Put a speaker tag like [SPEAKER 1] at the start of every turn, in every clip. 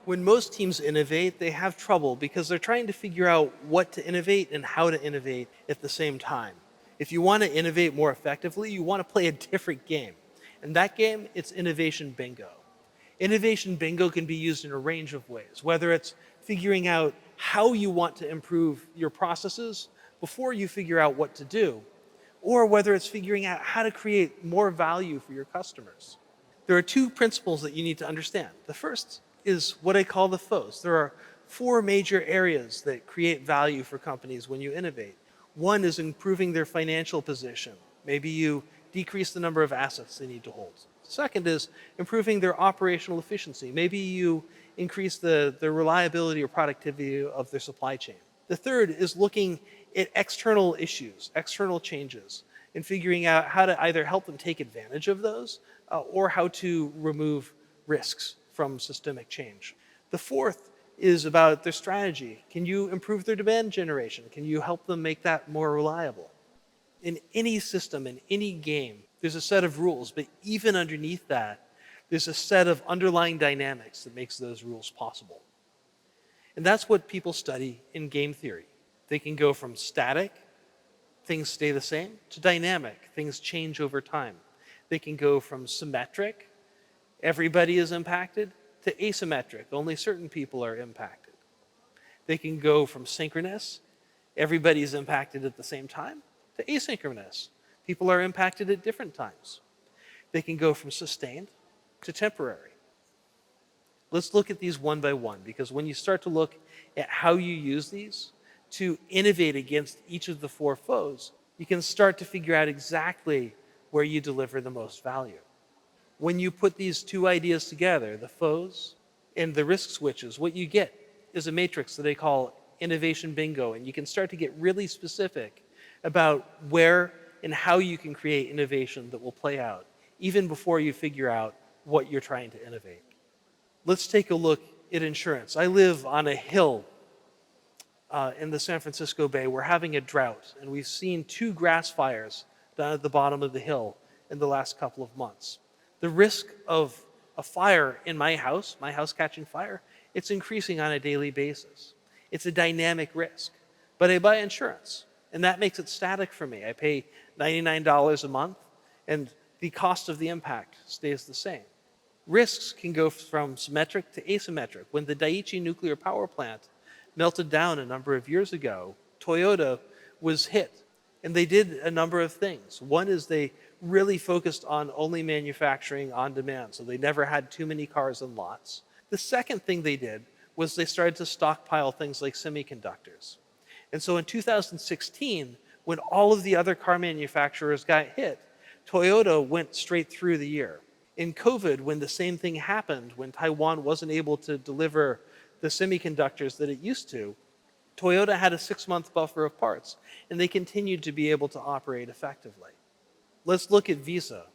[SPEAKER 1] When most teams innovate, they have trouble because they're trying to figure out what to innovate and how to innovate at the same time. If you want to innovate more effectively, you want to play a different game. And that game, it's innovation bingo. Innovation bingo can be used in a range of ways, whether it's figuring out how you want to improve your processes before you figure out what to do, or whether it's figuring out how to create more value for your customers. There are two principles that you need to understand. The first is what I call the FOS. There are four major areas that create value for companies when you innovate. One is improving their financial position. Maybe you decrease the number of assets they need to hold. Second is improving their operational efficiency. Maybe you increase the reliability or productivity of their supply chain. The third is looking at external issues, external changes, and figuring out how to either help them take advantage of those or how to remove risks from systemic change. The fourth is about their strategy. Can you improve their demand generation? Can you help them make that more reliable? In any system, in any game, there's a set of rules, but even underneath that, there's a set of underlying dynamics that makes those rules possible. And that's what people study in game theory. They can go from static, things stay the same, to dynamic, things change over time. They can go from symmetric, everybody is impacted, to asymmetric, only certain people are impacted. They can go from synchronous, everybody is impacted at the same time, to asynchronous, people are impacted at different times. They can go from sustained to temporary. Let's look at these one by one, because when you start to look at how you use these to innovate against each of the four foes, you can start to figure out exactly where you deliver the most value. When you put these two ideas together, the foes and the risk switches, what you get is a matrix that they call innovation bingo, and you can start to get really specific about where and how you can create innovation that will play out, even before you figure out what you're trying to innovate. Let's take a look at insurance. I live on a hill in the San Francisco Bay. We're having a drought, and we've seen 2 grass fires down at the bottom of the hill in the last couple of months. The risk of a fire in my house catching fire, it's increasing on a daily basis. It's a dynamic risk. But I buy insurance, and that makes it static for me. I pay $99 a month, and the cost of the impact stays the same. Risks can go from symmetric to asymmetric. When the Daiichi nuclear power plant melted down a number of years ago, Toyota was hit. And they did a number of things. One is they really focused on only manufacturing on demand, so they never had too many cars in lots. The second thing they did was they started to stockpile things like semiconductors. And so in 2016, when all of the other car manufacturers got hit, Toyota went straight through the year. In COVID, when the same thing happened, when Taiwan wasn't able to deliver the semiconductors that it used to, Toyota had a 6-month buffer of parts, and they continued to be able to operate effectively. Let's look at Visa.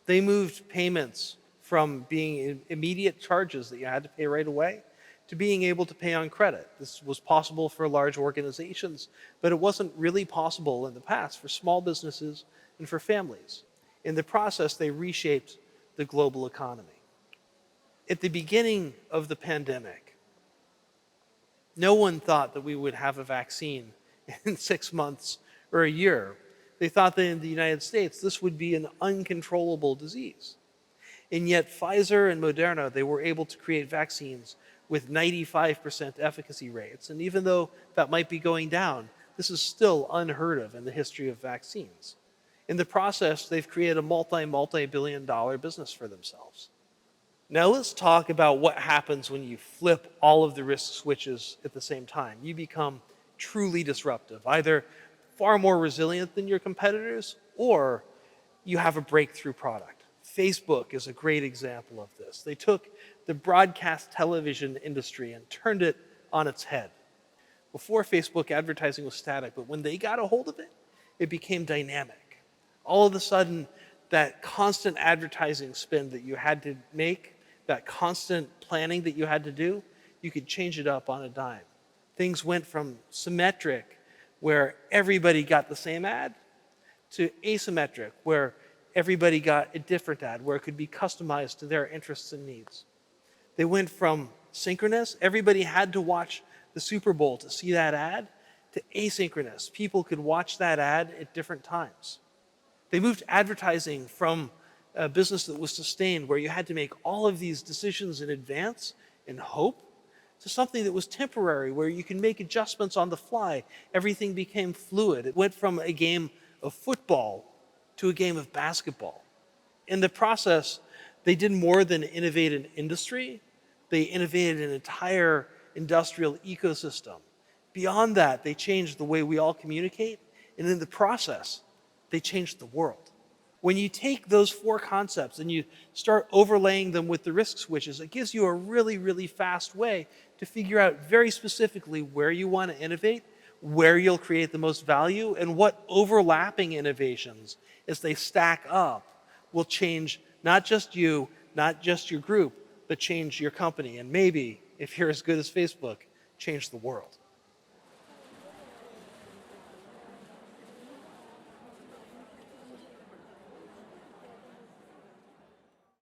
[SPEAKER 1] They moved payments from being immediate charges that you had to pay right away to being able to pay on credit. This was possible for large organizations, but it wasn't really possible in the past for small businesses and for families. In the process, they reshaped the global economy. At the beginning of the pandemic, no one thought that we would have a vaccine in 6 months or a year. They thought that in the United States, this would be an uncontrollable disease. And yet Pfizer and Moderna, they were able to create vaccines with 95% efficacy rates. And even though that might be going down, this is still unheard of in the history of vaccines. In the process, they've created a multi-billion dollar business for themselves. Now let's talk about what happens when you flip all of the risk switches at the same time. You become truly disruptive, either far more resilient than your competitors, or you have a breakthrough product. Facebook is a great example of this. They took the broadcast television industry and turned it on its head. Before Facebook, advertising was static, but when they got a hold of it, it became dynamic. All of a sudden, that constant advertising spend that you had to make, that constant planning that you had to do, you could change it up on a dime. Things went from symmetric, where everybody got the same ad, to asymmetric, where everybody got a different ad, where it could be customized to their interests and needs. They went from synchronous, everybody had to watch the Super Bowl to see that ad, to asynchronous. People could watch that ad at different times. They moved advertising from a business that was sustained, where you had to make all of these decisions in advance and hope, to something that was temporary, where you can make adjustments on the fly. Everything became fluid. It went from a game of football to a game of basketball. In the process, they did more than innovate an industry. They innovated an entire industrial ecosystem. Beyond that, they changed the way we all communicate, and in the process, they changed the world. When you take those four concepts and you start overlaying them with the risk switches, it gives you a really, really fast way to figure out very specifically where you want to innovate, where you'll create the most value, and what overlapping innovations, as they stack up, will change not just you, not just your group, but change your company, and maybe, if you're as good as Facebook, change the world.